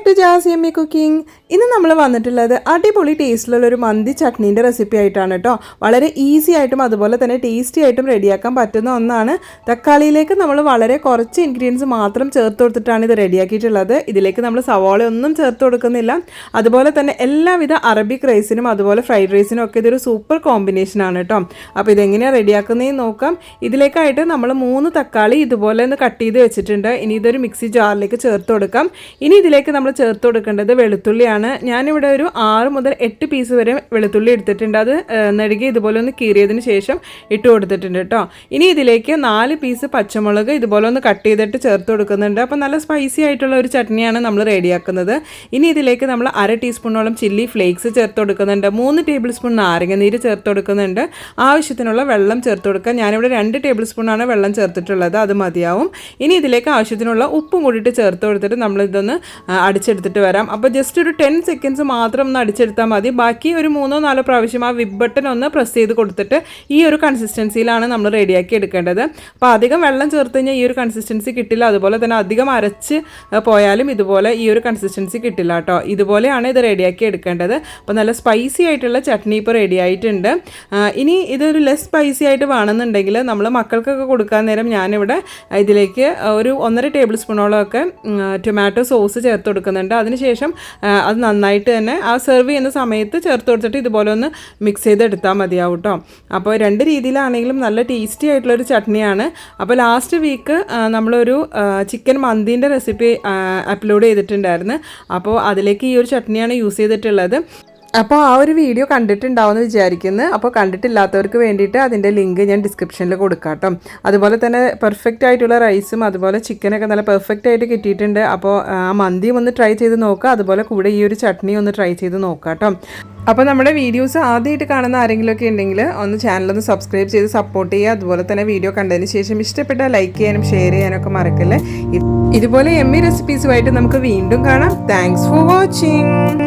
To jazz yummy cooking. ഇന്ന് നമ്മൾ വന്നിട്ടുള്ളത് അടിപൊളി ടേസ്റ്റിലുള്ള ഒരു മന്തി ചട്നീൻ്റെ റെസിപ്പി ആയിട്ടാണ് കേട്ടോ. വളരെ ഈസി ആയിട്ടും അതുപോലെ തന്നെ ടേസ്റ്റി ആയിട്ടും റെഡിയാക്കാൻ പറ്റുന്ന ഒന്നാണ്. തക്കാളിയിലേക്ക് നമ്മൾ വളരെ കുറച്ച് ഇൻഗ്രീഡിയൻസ് മാത്രം ചേർത്ത് കൊടുത്തിട്ടാണ് ഇത് റെഡിയാക്കിയിട്ടുള്ളത്. ഇതിലേക്ക് നമ്മൾ സവാള ഒന്നും ചേർത്ത് കൊടുക്കുന്നില്ല. അതുപോലെ തന്നെ എല്ലാവിധ അറബിക് റൈസിനും അതുപോലെ ഫ്രൈഡ് റൈസിനും ഒക്കെ ഇതൊരു സൂപ്പർ കോമ്പിനേഷനാണ് കേട്ടോ. അപ്പോൾ ഇതെങ്ങനെയാണ് റെഡിയാക്കുന്നതെന്ന് നോക്കാം. ഇതിലേക്കായിട്ട് നമ്മൾ 3 തക്കാളി ഇതുപോലെ ഒന്ന് കട്ട് ചെയ്ത് വെച്ചിട്ടുണ്ട്. ഇനി ഇതൊരു മിക്സി ജാറിലേക്ക് ചേർത്ത് കൊടുക്കാം. ഇനി ഇതിലേക്ക് നമ്മൾ ചേർത്ത് കൊടുക്കേണ്ടത് വെളുത്തുള്ളിയാണ്. ഞാനിവിടെ ഒരു 6 മുതൽ 8 പീസ് വരെ വെളുത്തുള്ളി എടുത്തിട്ടുണ്ട്. അത് നെടുകെ ഇതുപോലെ ഒന്ന് കീറിയതിന് ശേഷം ഇട്ട് കൊടുത്തിട്ടുണ്ട് കേട്ടോ. ഇനി ഇതിലേക്ക് 4 പീസ് പച്ചമുളക് ഇതുപോലെ ഒന്ന് കട്ട് ചെയ്തിട്ട് ചേർത്ത് കൊടുക്കുന്നുണ്ട്. അപ്പോൾ നല്ല സ്പൈസി ആയിട്ടുള്ള ഒരു ചട്നിയാണ് നമ്മൾ റെഡിയാക്കുന്നത്. ഇനി ഇതിലേക്ക് നമ്മൾ 1/2 ടീസ്പൂണോളം ചില്ലി ഫ്ലേക്സ് ചേർത്ത് കൊടുക്കുന്നുണ്ട്. 3 ടേബിൾ സ്പൂൺ നാരങ്ങനീര് ചേർത്ത് കൊടുക്കുന്നുണ്ട്. ആവശ്യത്തിനുള്ള വെള്ളം ചേർത്ത് കൊടുക്കുക. ഞാനിവിടെ 2 ടേബിൾ സ്പൂണാണ് വെള്ളം ചേർത്തിട്ടുള്ളത്. അത് മതിയാവും. ഇനി ഇതിലേക്ക് ആവശ്യത്തിനുള്ള ഉപ്പും കൂടിയിട്ട് ചേർത്ത് കൊടുത്തിട്ട് നമ്മളിതൊന്ന് അടിച്ചെടുത്തിട്ട് വരാം. അപ്പോൾ ജസ്റ്റ് ഒരു 10 സെക്കൻഡ്സ് മാത്രം ഒന്ന് അടിച്ചെടുത്താൽ മതി. ബാക്കി ഒരു 3-4 പ്രാവശ്യം ആ വിപ്പ് ബട്ടൺ ഒന്ന് പ്രസ് ചെയ്ത് കൊടുത്തിട്ട് ഈ ഒരു കൺസിസ്റ്റൻസിയിലാണ് നമ്മൾ റെഡിയാക്കി എടുക്കേണ്ടത്. അപ്പോൾ അധികം വെള്ളം ചേർത്ത് കഴിഞ്ഞാൽ ഈ ഒരു കൺസിസ്റ്റൻസി കിട്ടില്ല. അതുപോലെ തന്നെ അധികം അരച്ച് പോയാലും ഇതുപോലെ ഈ ഒരു കൺസിസ്റ്റൻസി കിട്ടില്ല കേട്ടോ. ഇതുപോലെയാണ് ഇത് റെഡിയാക്കി എടുക്കേണ്ടത്. അപ്പോൾ നല്ല സ്പൈസി ആയിട്ടുള്ള ചട്നി ഇപ്പോൾ റെഡി ആയിട്ടുണ്ട്. ഇനി ഇതൊരു ലെസ് സ്പൈസി ആയിട്ട് വേണമെന്നുണ്ടെങ്കിൽ നമ്മൾ മക്കൾക്കൊക്കെ കൊടുക്കാൻ നേരം ഞാനിവിടെ ഇതിലേക്ക് ഒരു 1.5 ടേബിൾ സ്പൂണോളം ഒക്കെ ടൊമാറ്റോ സോസ് ചേർത്ത് കൊടുക്കുന്നുണ്ട്. അതിനുശേഷം അത് നന്നായിട്ട് തന്നെ ആ സെർവ് ചെയ്യുന്ന സമയത്ത് ചേർത്ത് കൊടുത്തിട്ട് ഇതുപോലെ ഒന്ന് മിക്സ് ചെയ്തെടുത്താൽ മതിയാവും കേട്ടോ. അപ്പോൾ 2 രീതിയിലാണെങ്കിലും നല്ല ടേസ്റ്റി ആയിട്ടുള്ളൊരു ചട്നിയാണ്. അപ്പോൾ ലാസ്റ്റ് വീക്ക് നമ്മളൊരു ചിക്കൻ മന്തീൻ്റെ റെസിപ്പി അപ്ലോഡ് ചെയ്തിട്ടുണ്ടായിരുന്നു. അപ്പോൾ അതിലേക്ക് ഈ ഒരു ചട്നിയാണ് യൂസ് ചെയ്തിട്ടുള്ളത്. അപ്പോൾ ആ ഒരു വീഡിയോ കണ്ടിട്ടുണ്ടാവുമെന്ന് വിചാരിക്കുന്നു. അപ്പോൾ കണ്ടിട്ടില്ലാത്തവർക്ക് വേണ്ടിയിട്ട് അതിൻ്റെ ലിങ്ക് ഞാൻ ഡിസ്ക്രിപ്ഷനിൽ കൊടുക്കാം കേട്ടോ. അതുപോലെ തന്നെ പെർഫെക്റ്റ് ആയിട്ടുള്ള റൈസും അതുപോലെ ചിക്കനൊക്കെ നല്ല പെർഫെക്റ്റ് ആയിട്ട് കിട്ടിയിട്ടുണ്ട്. അപ്പോൾ ആ മന്തിയും ഒന്ന് ട്രൈ ചെയ്ത് നോക്കുക. അതുപോലെ കൂടെ ഈ ഒരു ചട്നി ഒന്ന് ട്രൈ ചെയ്ത് നോക്കാം കേട്ടോ. അപ്പോൾ നമ്മുടെ വീഡിയോസ് ആദ്യമായിട്ട് കാണുന്ന ആരെങ്കിലുമൊക്കെ ഉണ്ടെങ്കിൽ ഒന്ന് ചാനലൊന്ന് സബ്സ്ക്രൈബ് ചെയ്ത് സപ്പോർട്ട് ചെയ്യുക. അതുപോലെ തന്നെ വീഡിയോ കണ്ടതിന് ശേഷം ഇഷ്ടപ്പെട്ടാൽ ലൈക്ക് ചെയ്യാനും ഷെയർ ചെയ്യാനൊക്കെ മറക്കല്ലേ. ഇതുപോലെ എമ്മി റെസിപ്പീസുമായിട്ട് നമുക്ക് വീണ്ടും കാണാം. Thanks for watching.